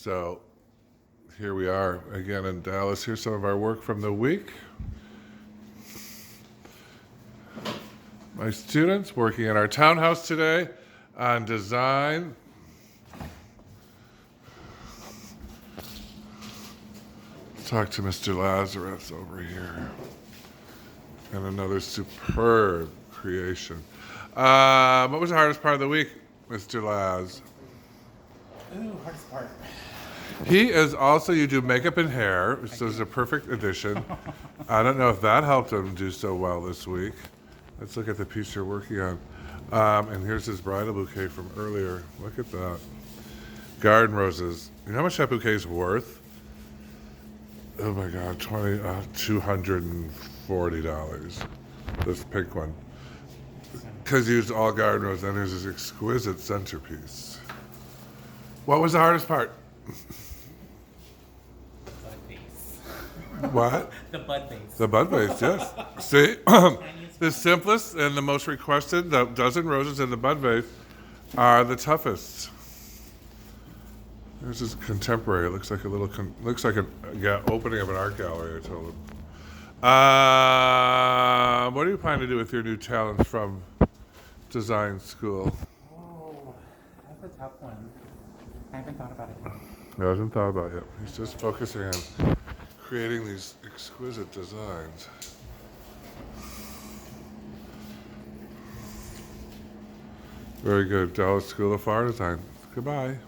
So here we are again in Dallas. Here's some of our work from the week. My students working in our townhouse today on design. Talk to Mr. Lazarus over here. And another superb creation. What was the hardest part of the week, Mr. Laz? Ooh, hardest part. He is also, you do makeup and hair, so it's a perfect addition. I don't know if that helped him do so well this week. Let's look at the piece you're working on. And here's his bridal bouquet from earlier. Look at that. Garden roses. You know how much that bouquet is worth? Oh my God, $240. This pink one. Because he used all garden roses, and there's this exquisite centerpiece. What was the hardest part? Bud vase. What? The bud vase. The bud vase, yes. See? The simplest and the most requested, the dozen roses in the bud vase, are the toughest. This is contemporary. It looks like a little, opening of an art gallery, I told him. What are you planning to do with your new talent from design school? Oh, that's a tough one. I haven't thought about it yet. I hasn't thought about it yet. He's just focusing on creating these exquisite designs. Very good. Dallas School of Fire Design. Goodbye.